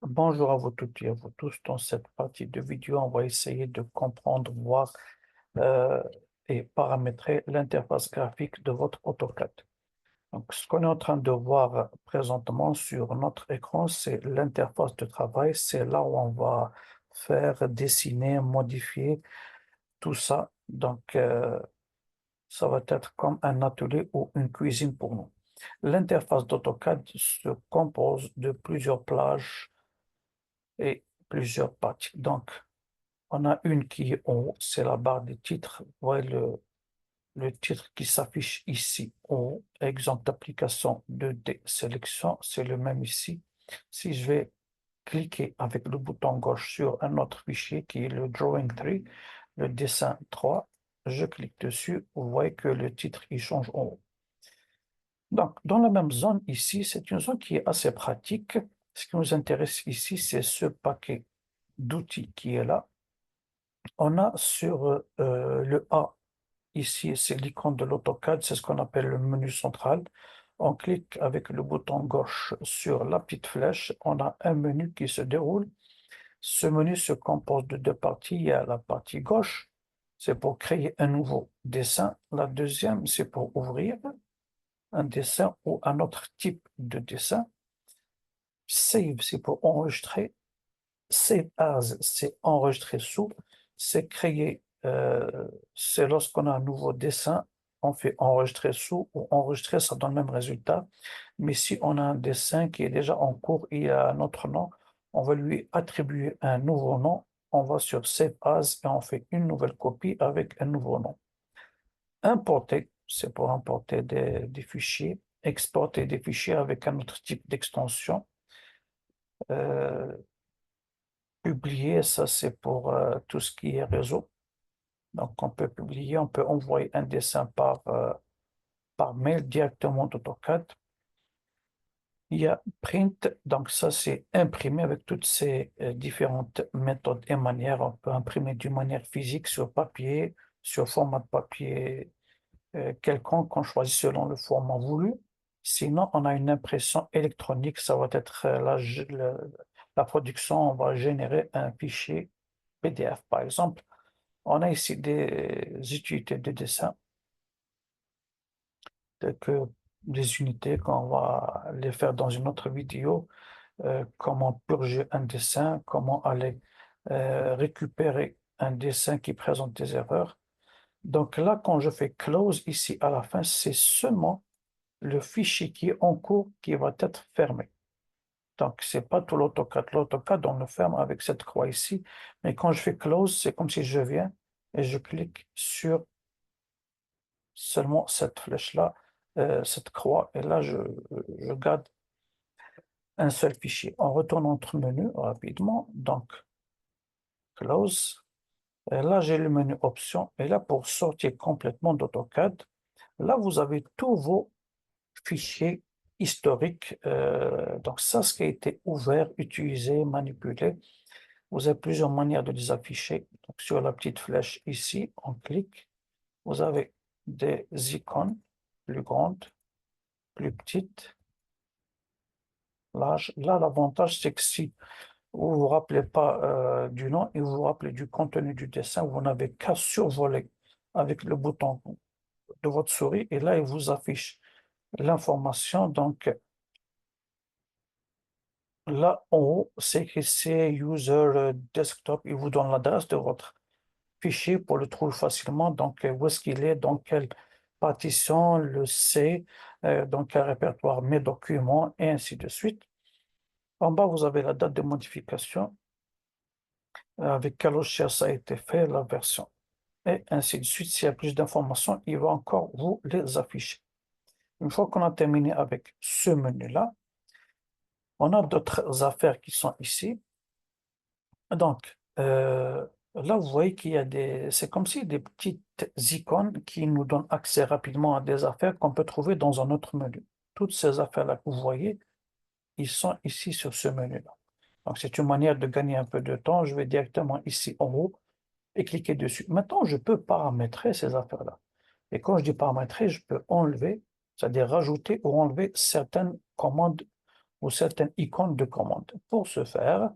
Bonjour à vous toutes et à vous tous. Dans cette partie de vidéo, on va essayer de comprendre, voir euh, et paramétrer l'interface graphique de votre AutoCAD. Donc, ce qu'on est en train de voir présentement sur notre écran, c'est l'interface de travail. C'est là où on va faire, dessiner, modifier tout ça. Donc, ça va être comme un atelier ou une cuisine pour nous. L'interface d'AutoCAD se compose de plusieurs plages et plusieurs parties. Donc, on a une qui est en haut, c'est la barre des titres. Vous voyez le titre qui s'affiche ici en haut. Exemple d'application de sélection, c'est le même ici. Si je vais cliquer avec le bouton gauche sur un autre fichier qui est le Drawing 3, le dessin 3, je clique dessus, vous voyez que le titre il change en haut. Donc, dans la même zone ici, c'est une zone qui est assez pratique. Ce qui nous intéresse ici, c'est ce paquet d'outils qui est là. On a sur le A, ici, c'est l'icône de l'AutoCAD, c'est ce qu'on appelle le menu central. On clique avec le bouton gauche sur la petite flèche, on a un menu qui se déroule. Ce menu se compose de deux parties. Il y a la partie gauche, c'est pour créer un nouveau dessin. La deuxième, c'est pour ouvrir un dessin ou un autre type de dessin. Save, c'est pour enregistrer. Save as, c'est enregistrer sous, c'est créer, c'est lorsqu'on a un nouveau dessin, on fait enregistrer sous ou enregistrer, ça donne le même résultat. Mais si on a un dessin qui est déjà en cours et il a un autre nom, on va lui attribuer un nouveau nom. On va sur Save as et on fait une nouvelle copie avec un nouveau nom. Importer, c'est pour importer des fichiers. Exporter des fichiers avec un autre type d'extension. Euh, Publier, ça c'est pour tout ce qui est réseau. Donc on peut publier, on peut envoyer un dessin par mail directement d'AutoCAD. Il y a print, donc ça c'est imprimer avec toutes ces différentes méthodes et manières. On peut imprimer d'une manière physique sur papier, sur format de papier quelconque qu'on choisit selon le format voulu. Sinon, on a une impression électronique, ça va être la production, on va générer un fichier PDF par exemple. On a ici des utilités de dessin, telles que des unités qu'on va les faire dans une autre vidéo, comment purger un dessin, comment aller récupérer un dessin qui présente des erreurs. Donc là, quand je fais close ici à la fin, c'est seulement le fichier qui est en cours qui va être fermé. Donc, c'est pas tout l'AutoCAD. L'AutoCAD, on le ferme avec cette croix ici. Mais quand je fais close, c'est comme si je viens et je clique sur seulement cette flèche-là, cette croix, et là, je garde un seul fichier. On retourne notre menu rapidement, donc Close. Et là, j'ai le menu Options, et là, pour sortir complètement d'AutoCAD, là, vous avez tous vos fichiers historiques. Donc ça, ce qui a été ouvert, utilisé, manipulé. Vous avez plusieurs manières de les afficher. Donc, sur la petite flèche ici, on clique. Vous avez des icônes plus grandes, plus petites. Là, l'avantage, c'est que si vous ne vous rappelez pas du nom et vous vous rappelez du contenu du dessin, vous n'avez qu'à survoler avec le bouton de votre souris et là, il vous affiche l'information. Donc là, en haut, c'est écrit c'est User Desktop. Il vous donne l'adresse de votre fichier pour le trouver facilement. Donc, où est-ce qu'il est, dans quelle partition, le C, dans quel répertoire, mes documents, et ainsi de suite. En bas, vous avez la date de modification, avec quel logiciel ça a été fait, la version, et ainsi de suite. S'il y a plus d'informations, il va encore vous les afficher. Une fois qu'on a terminé avec ce menu-là, on a d'autres affaires qui sont ici. Donc, là, vous voyez qu'il y a c'est comme si des petites icônes qui nous donnent accès rapidement à des affaires qu'on peut trouver dans un autre menu. Toutes ces affaires-là que vous voyez, ils sont ici sur ce menu-là. Donc, c'est une manière de gagner un peu de temps. Je vais directement ici en haut et cliquer dessus. Maintenant, je peux paramétrer ces affaires-là. Et quand je dis paramétrer, je peux enlever, c'est-à-dire rajouter ou enlever certaines commandes ou certaines icônes de commande. Pour ce faire,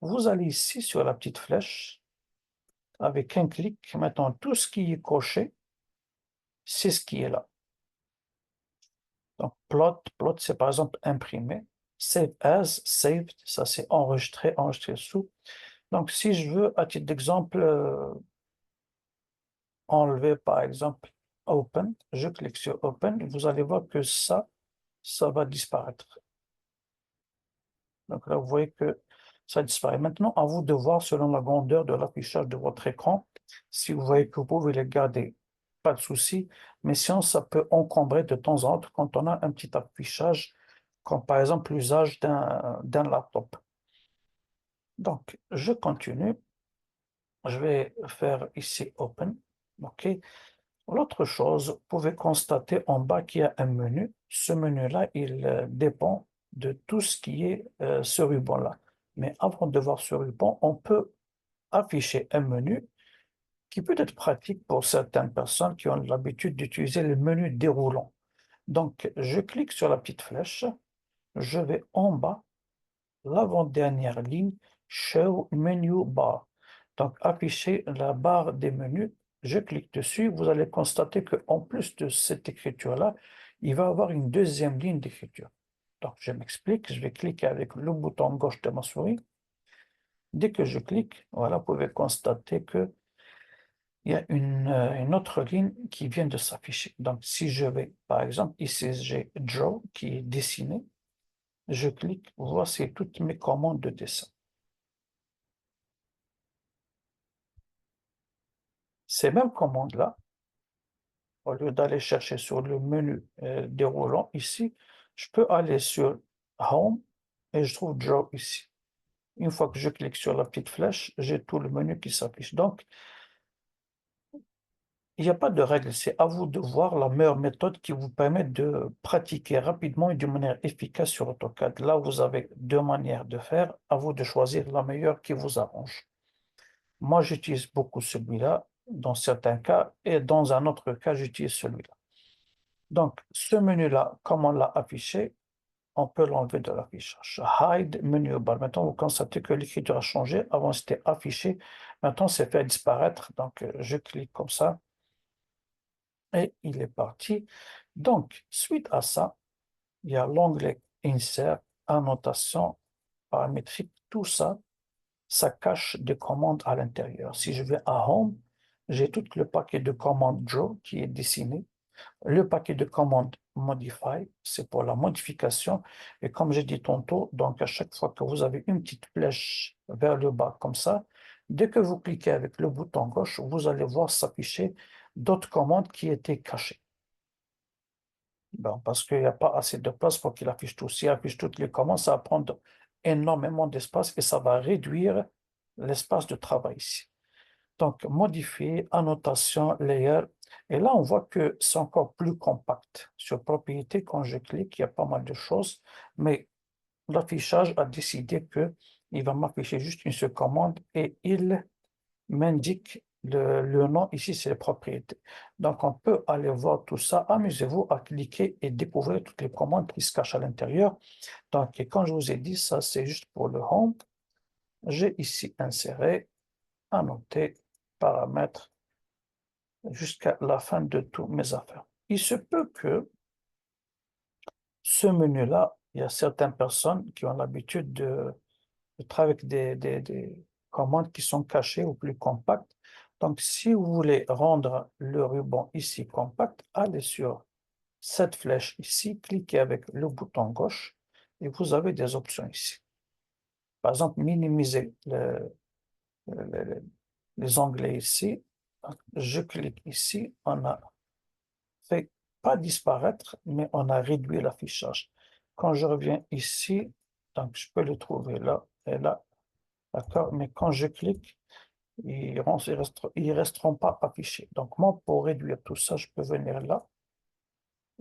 vous allez ici sur la petite flèche. Avec un clic, maintenant tout ce qui est coché, c'est ce qui est là. Donc plot, c'est par exemple imprimé. Save as, saved, ça c'est enregistré, enregistré sous. Donc si je veux, à titre d'exemple, enlever par exemple Open, je clique sur Open, vous allez voir que ça va disparaître. Donc là, vous voyez que ça disparaît. Maintenant, à vous de voir selon la grandeur de l'affichage de votre écran. Si vous voyez que vous pouvez les garder, pas de souci. Mais sinon, ça peut encombrer de temps en temps quand on a un petit affichage, comme par exemple l'usage d'un laptop. Donc, je continue. Je vais faire ici Open. OK. L'autre chose, vous pouvez constater en bas qu'il y a un menu. Ce menu-là, il dépend de tout ce qui est ce ruban-là. Mais avant de voir ce ruban, on peut afficher un menu qui peut être pratique pour certaines personnes qui ont l'habitude d'utiliser le menu déroulant. Donc, je clique sur la petite flèche, je vais en bas, l'avant-dernière ligne, Show Menu Bar. Donc, afficher la barre des menus. Je clique dessus. Vous allez constater qu'en plus de cette écriture-là, il va y avoir une deuxième ligne d'écriture. Donc, je m'explique. Je vais cliquer avec le bouton gauche de ma souris. Dès que je clique, voilà, vous pouvez constater qu'il y a une autre ligne qui vient de s'afficher. Donc, si je vais, par exemple, ici, j'ai Draw qui est dessiné. Je clique. Voici toutes mes commandes de dessin. Ces mêmes commandes-là, au lieu d'aller chercher sur le menu déroulant ici, je peux aller sur Home et je trouve Draw ici. Une fois que je clique sur la petite flèche, j'ai tout le menu qui s'affiche. Donc, il n'y a pas de règle, c'est à vous de voir la meilleure méthode qui vous permet de pratiquer rapidement et d'une manière efficace sur AutoCAD. Là, vous avez deux manières de faire, à vous de choisir la meilleure qui vous arrange. Moi, j'utilise beaucoup celui-là dans certains cas et dans un autre cas, j'utilise celui-là. Donc, ce menu-là, comme on l'a affiché, on peut l'enlever de l'affichage. Hide menu bar. Maintenant, vous constatez que l'écriture a changé. Avant, c'était affiché. Maintenant, c'est fait disparaître. Donc, je clique comme ça et il est parti. Donc, suite à ça, il y a l'onglet Insert, annotation, paramétrique, tout ça, ça cache des commandes à l'intérieur. Si je vais à Home, j'ai tout le paquet de commandes Draw qui est dessiné. Le paquet de commandes Modify, c'est pour la modification. Et comme j'ai dit tantôt, donc à chaque fois que vous avez une petite flèche vers le bas comme ça, dès que vous cliquez avec le bouton gauche, vous allez voir s'afficher d'autres commandes qui étaient cachées. Bon, parce qu'il n'y a pas assez de place pour qu'il affiche tout. S'il affiche toutes les commandes, ça va prendre énormément d'espace et ça va réduire l'espace de travail ici. Donc, modifier, annotation, layer. Et là, on voit que c'est encore plus compact. Sur propriété, quand je clique, il y a pas mal de choses, mais l'affichage a décidé qu'il va m'afficher juste une seule commande et il m'indique le nom. Ici, c'est les propriétés. Donc, on peut aller voir tout ça. Amusez-vous à cliquer et découvrir toutes les commandes qui se cachent à l'intérieur. Donc, et quand je vous ai dit, ça, c'est juste pour le home. J'ai ici inséré, annoter, paramètres, jusqu'à la fin de toutes mes affaires. Il se peut que ce menu-là, il y a certaines personnes qui ont l'habitude de travailler avec des commandes qui sont cachées ou plus compactes. Donc, si vous voulez rendre le ruban ici compact, allez sur cette flèche ici, cliquez avec le bouton gauche et vous avez des options ici. Par exemple, minimiser les onglets ici. Je clique ici, on a fait pas disparaître, mais on a réduit l'affichage. Quand je reviens ici, donc je peux le trouver là et là, d'accord, mais quand je clique, ils resteront pas affichés. Donc moi, pour réduire tout ça, je peux venir là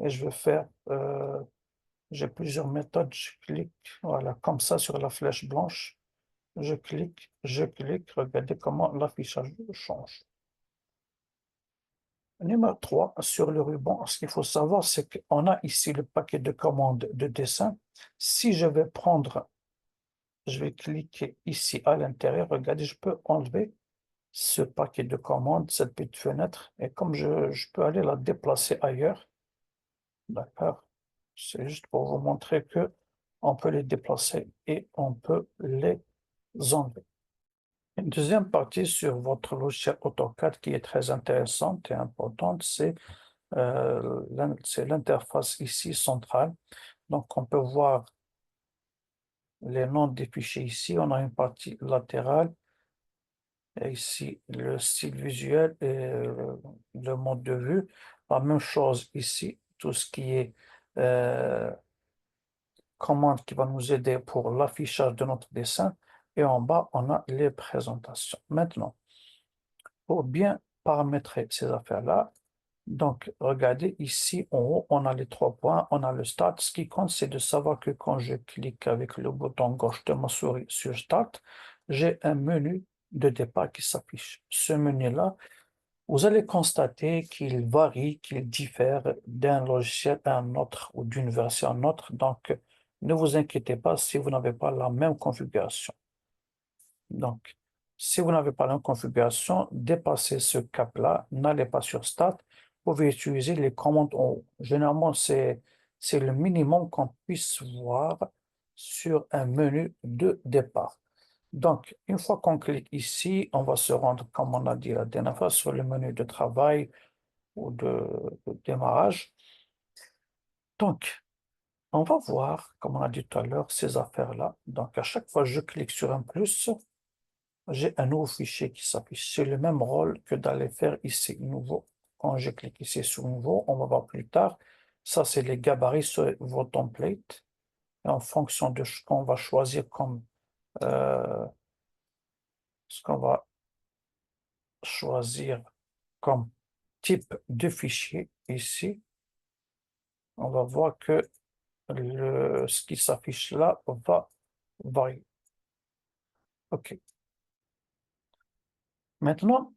et je vais faire, j'ai plusieurs méthodes, je clique, voilà, comme ça sur la flèche blanche, je clique, regardez comment l'affichage change. Numéro 3, sur le ruban, ce qu'il faut savoir, c'est qu'on a ici le paquet de commandes de dessin. Si je vais prendre, je vais cliquer ici à l'intérieur, regardez, je peux enlever ce paquet de commandes, cette petite fenêtre, et comme je peux aller la déplacer ailleurs, d'accord? C'est juste pour vous montrer que on peut les déplacer et on peut les enlever. Une deuxième partie sur votre logiciel AutoCAD qui est très intéressante et importante, c'est l'interface ici centrale. Donc, on peut voir les noms des fichiers ici. On a une partie latérale. Et ici, le style visuel et le mode de vue. La même chose ici, tout ce qui est commande qui va nous aider pour l'affichage de notre dessin. Et en bas, on a les présentations. Maintenant, pour bien paramétrer ces affaires-là, donc regardez ici en haut, on a les 3 points, on a le Start. Ce qui compte, c'est de savoir que quand je clique avec le bouton gauche de ma souris sur Start, j'ai un menu de départ qui s'affiche. Ce menu-là, vous allez constater qu'il varie, qu'il diffère d'un logiciel à un autre ou d'une version à une autre. Donc, ne vous inquiétez pas si vous n'avez pas la même configuration. Donc, si vous n'avez pas la configuration, dépassez ce cap-là, n'allez pas sur Start, vous pouvez utiliser les commandes en haut. Généralement, c'est le minimum qu'on puisse voir sur un menu de départ. Donc, une fois qu'on clique ici, on va se rendre, comme on a dit la dernière fois, sur le menu de travail ou de démarrage. Donc, on va voir, comme on a dit tout à l'heure, ces affaires-là. Donc, à chaque fois que je clique sur un plus, j'ai un nouveau fichier qui s'affiche. C'est le même rôle que d'aller faire ici, nouveau. Quand je clique ici sur nouveau, on va voir plus tard. Ça, c'est les gabarits sur vos templates. Et en fonction de ce qu'on va choisir comme ce qu'on va choisir comme type de fichier ici, on va voir que ce qui s'affiche là va varier. OK. Maintenant,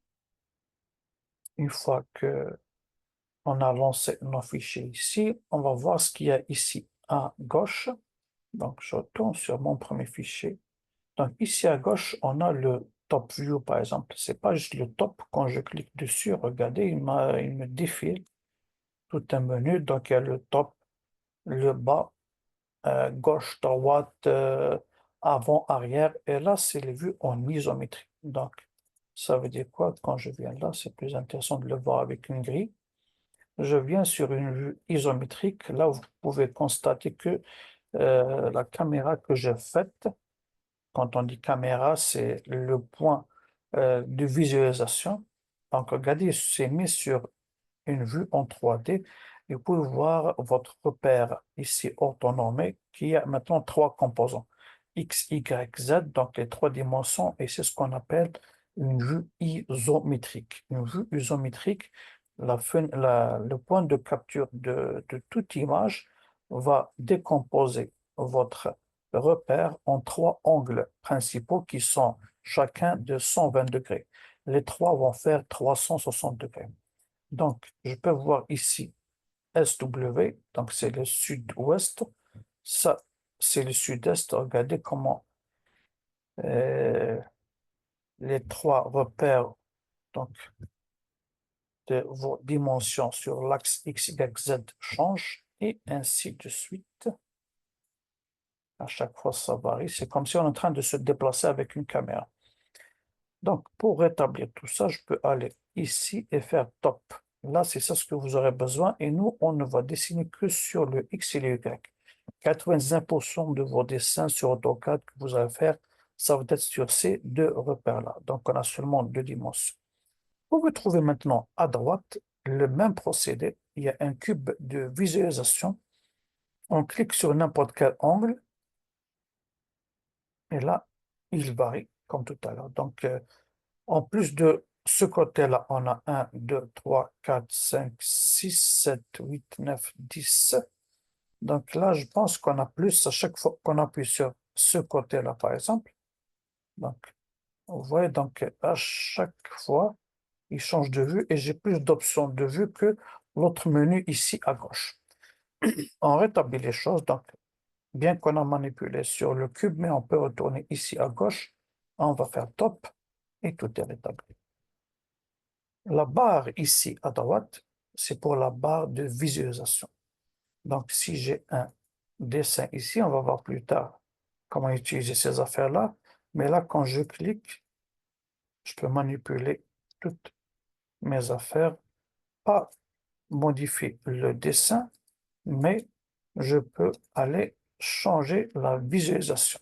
une fois que on a lancé nos fichiers ici, on va voir ce qu'il y a ici à gauche. Donc, je retourne sur mon premier fichier. Donc, ici à gauche, on a le top view, par exemple. C'est pas juste le top. Quand je clique dessus, regardez, il me défile tout un menu. Donc, il y a le top, le bas, gauche, droite, avant, arrière. Et là, c'est les vues en isométrie. Donc, ça veut dire quoi? Quand je viens là, c'est plus intéressant de le voir avec une grille. Je viens sur une vue isométrique. Là, vous pouvez constater que la caméra que j'ai faite, quand on dit caméra, c'est le point de visualisation. Donc, regardez, c'est mis sur une vue en 3D. Et vous pouvez voir votre repère ici orthonormé qui a maintenant 3 composants. X, Y, Z, donc les 3 dimensions, et c'est ce qu'on appelle une vue isométrique. Une vue isométrique, le point de capture de toute image va décomposer votre repère en 3 angles principaux qui sont chacun de 120 degrés. Les 3 vont faire 360 degrés. Donc, je peux voir ici SW, donc c'est le sud-ouest. Ça, c'est le sud-est. Regardez comment euh, les 3 repères donc, de vos dimensions sur l'axe X, Y, Z changent et ainsi de suite. À chaque fois, ça varie. C'est comme si on est en train de se déplacer avec une caméra. Donc, pour rétablir tout ça, je peux aller ici et faire top. Là, c'est ça ce que vous aurez besoin. Et nous, on ne va dessiner que sur le X et le Y. 99% de vos dessins sur AutoCAD que vous allez faire, ça va être sur ces 2 repères-là. Donc, on a seulement 2 dimensions. Vous pouvez trouver maintenant à droite le même procédé. Il y a un cube de visualisation. On clique sur n'importe quel angle. Et là, il varie comme tout à l'heure. Donc, en plus de ce côté-là, on a 1, 2, 3, 4, 5, 6, 7, 8, 9, 10. Donc là, je pense qu'on a plus à chaque fois qu'on appuie sur ce côté-là, par exemple. Donc, vous voyez, donc à chaque fois il change de vue et j'ai plus d'options de vue que l'autre menu ici à gauche. On rétablit les choses, donc bien qu'on a manipulé sur le cube, mais on peut retourner ici à gauche, on va faire top et tout est rétabli. La barre ici à droite, c'est pour la barre de visualisation. Donc si j'ai un dessin ici, on va voir plus tard comment utiliser ces affaires-là, mais là quand je clique, je peux manipuler toutes mes affaires, pas modifier le dessin, mais je peux aller changer la visualisation.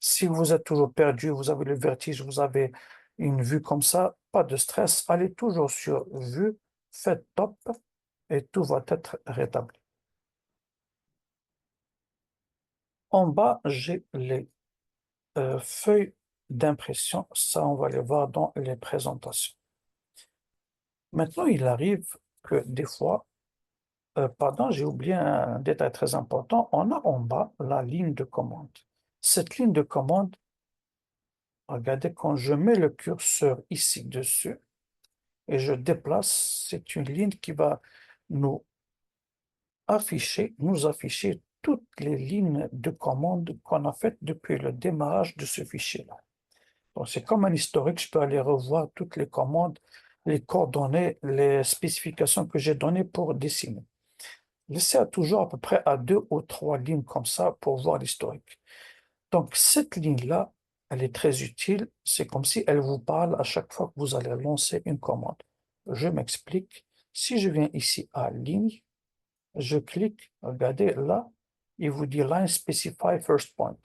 Si vous êtes toujours perdu, vous avez le vertige, vous avez une vue comme ça, pas de stress, allez toujours sur vue, faites top et tout va être rétabli. En bas, j'ai les feuilles d'impression, ça on va les voir dans les présentations. Maintenant, il arrive que des fois, pardon, j'ai oublié un détail très important, on a en bas la ligne de commande. Cette ligne de commande, regardez, quand je mets le curseur ici dessus et je déplace, c'est une ligne qui va nous afficher toutes les lignes de commande qu'on a faites depuis le démarrage de ce fichier-là. Donc, c'est comme un historique, je peux aller revoir toutes les commandes, les coordonnées, les spécifications que j'ai données pour dessiner. Laissez toujours à peu près à 2 ou 3 lignes comme ça pour voir l'historique. Donc, cette ligne-là, elle est très utile. C'est comme si elle vous parle à chaque fois que vous allez lancer une commande. Je m'explique. Si je viens ici à ligne, je clique, regardez là, il vous dit line specify first point.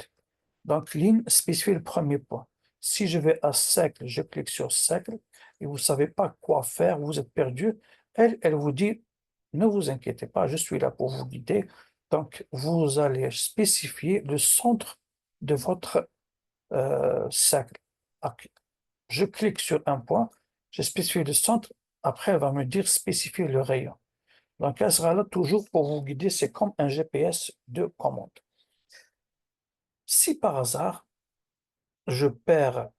Donc, ligne spécifie le premier point. Si je vais à cercle, je clique sur cercle et vous ne savez pas quoi faire, vous êtes perdu, elle vous dit, ne vous inquiétez pas, je suis là pour vous guider. Donc, vous allez spécifier le centre de votre cercle. Ok. Je clique sur un point, je spécifie le centre, après elle va me dire spécifier le rayon. Donc, elle sera là toujours pour vous guider, c'est comme un GPS de commande. Si par hasard, je perds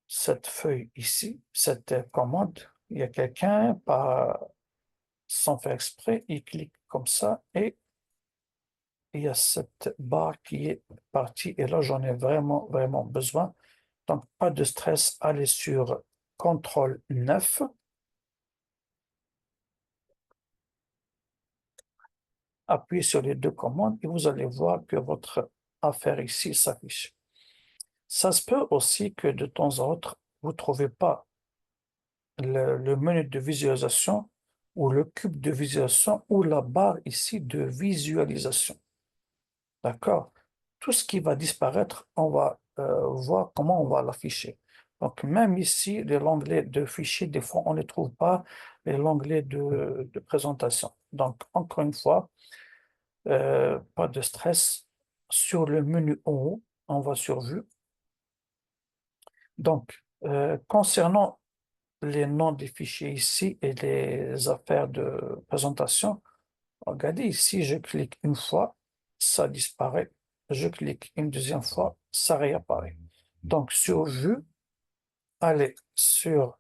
cette feuille ici, cette commande, il y a quelqu'un, sans faire exprès, il clique comme ça et il y a cette barre qui est partie et là j'en ai vraiment, vraiment besoin. Donc pas de stress, allez sur CTRL 9, appuyez sur les deux commandes et vous allez voir que votre affaire ici s'affiche. Ça se peut aussi que de temps en temps, vous ne trouvez pas le menu de visualisation ou le cube de visualisation ou la barre ici de visualisation. D'accord? Tout ce qui va disparaître, on va voir comment on va l'afficher. Donc, même ici, l'onglet de fichier, des fois, on ne trouve pas l'onglet de présentation. Donc, encore une fois, pas de stress. Sur le menu en haut, on va sur Vue. Donc, concernant les noms des fichiers ici et les affaires de présentation, regardez ici, je clique une fois, ça disparaît. Je clique une deuxième fois, ça réapparaît. Donc, sur Vue, allez sur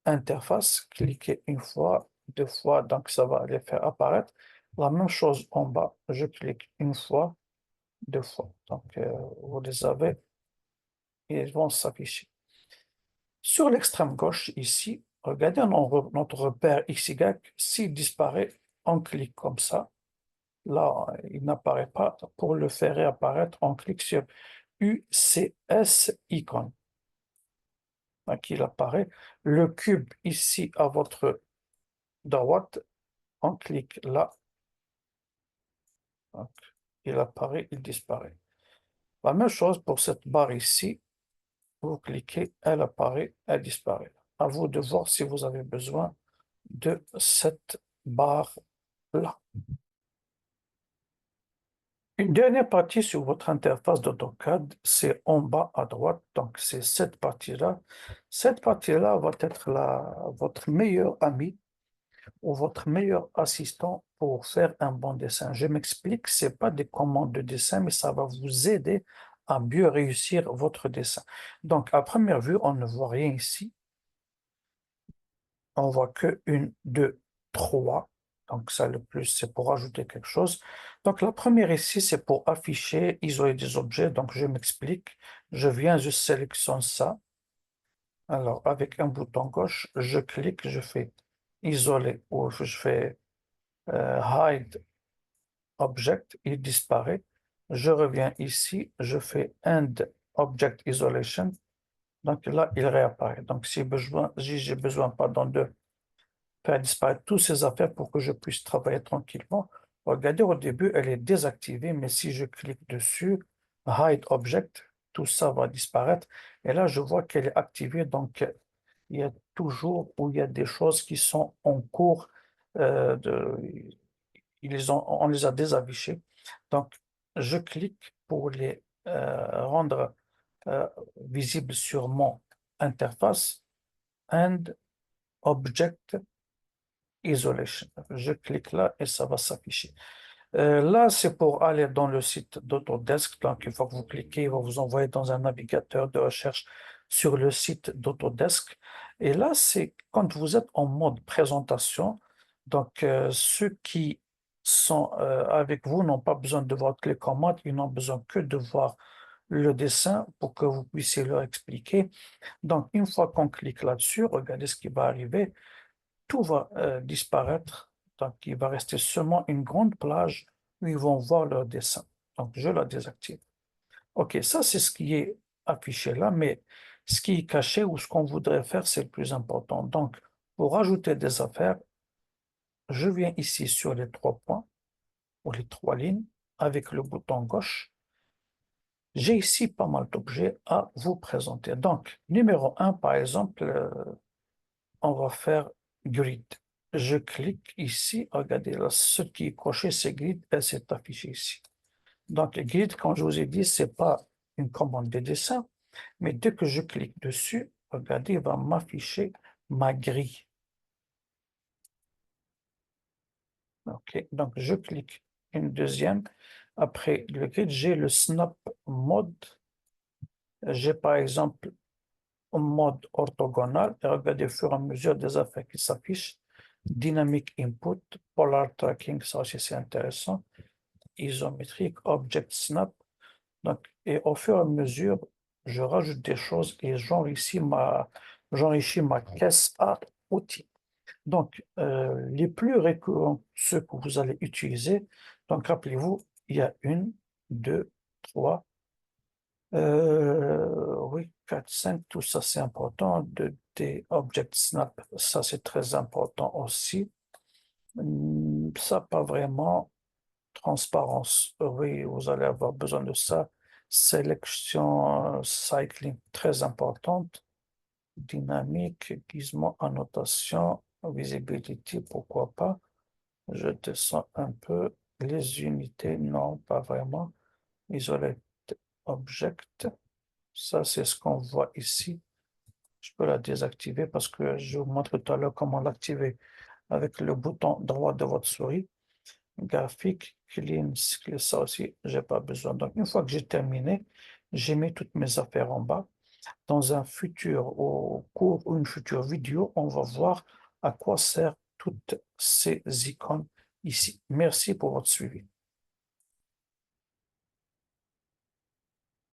Interface, cliquez une fois, deux fois, donc ça va les faire apparaître. La même chose en bas, je clique une fois, deux fois. Donc, vous les avez et ils vont s'afficher. Sur l'extrême gauche, ici, regardez notre repère XY, s'il disparaît, on clique comme ça. Là, il n'apparaît pas. Pour le faire réapparaître, on clique sur UCS icon. Donc, il apparaît. Le cube ici à votre droite, on clique là. Donc, il apparaît, il disparaît. La même chose pour cette barre ici. Vous cliquez, elle apparaît, elle disparaît. À vous de voir si vous avez besoin de cette barre-là. Une dernière partie sur votre interface d'AutoCAD, c'est en bas à droite, donc c'est cette partie-là. Cette partie-là va être votre meilleur ami ou votre meilleur assistant pour faire un bon dessin. Je m'explique, ce n'est pas des commandes de dessin, mais ça va vous aider à mieux réussir votre dessin. Donc, à première vue, on ne voit rien ici. On voit que 1, 2, 3. Donc, ça, le plus, c'est pour ajouter quelque chose. Donc, la première ici, c'est pour afficher, isoler des objets. Donc, je m'explique. Je viens, je sélectionne ça. Alors, avec un bouton gauche, je clique, je fais isoler ou je fais hide object, il disparaît. Je reviens ici, je fais end object isolation. Donc là, il réapparaît. Donc, si j'ai besoin, pardon, de faire disparaître toutes ces affaires pour que je puisse travailler tranquillement, regardez, au début, elle est désactivée, mais si je clique dessus, hide object, tout ça va disparaître. Et là, je vois qu'elle est activée. Donc, il y a toujours où il y a des choses qui sont en cours on les a désaffichés. Donc, je clique pour les rendre visibles sur mon interface and object isolation. Je clique là et ça va s'afficher. Là, c'est pour aller dans le site d'Autodesk. Donc, une fois que vous cliquez, il va vous envoyer dans un navigateur de recherche sur le site d'Autodesk. Et là, c'est quand vous êtes en mode présentation. Donc, ceux qui sont avec vous n'ont pas besoin de voir les commandes, ils n'ont besoin que de voir le dessin pour que vous puissiez leur expliquer. Donc, une fois qu'on clique là-dessus, regardez ce qui va arriver. Tout va disparaître. Donc, il va rester seulement une grande plage où ils vont voir leur dessin. Donc, je la désactive. OK, ça, c'est ce qui est affiché là, mais ce qui est caché ou ce qu'on voudrait faire, c'est le plus important. Donc, pour ajouter des affaires, je viens ici sur les 3 points ou les 3 lignes avec le bouton gauche. J'ai ici pas mal d'objets à vous présenter. Donc, numéro 1, par exemple, on va faire grid. Je clique ici, regardez là, ce qui est coché, c'est grid, et c'est affiché ici. Donc, grid, comme je vous ai dit, c'est pas une commande de dessin, mais dès que je clique dessus, regardez, il va m'afficher ma grille. OK, donc je clique une deuxième. Après le grid, j'ai le snap mode. J'ai par exemple en mode orthogonal et regardez au fur et à mesure des affaires qui s'affichent. Dynamic input, polar tracking, ça aussi c'est intéressant. Isométrique, object snap. Donc, et au fur et à mesure, je rajoute des choses et j'enrichis ma caisse à outils. Donc, les plus récurrents, ceux que vous allez utiliser, donc rappelez-vous, il y a 1, 2, 3, oui, 4, 5, tout ça c'est important. Des object snap, ça c'est très important aussi. Ça, pas vraiment. Transparence, oui, vous allez avoir besoin de ça. Sélection, cycling, très importante. Dynamique, gizmo, annotation, visibility, pourquoi pas. Je descends un peu. Les unités, non, pas vraiment. Isolate object. Ça, c'est ce qu'on voit ici. Je peux la désactiver parce que je vous montre tout à l'heure comment l'activer avec le bouton droit de votre souris. Graphique, clean, ça aussi, j'ai pas besoin. Donc, une fois que j'ai terminé, j'ai mis toutes mes affaires en bas. Dans un futur au cours ou une future vidéo, on va voir à quoi servent toutes ces icônes ici. Merci pour votre suivi.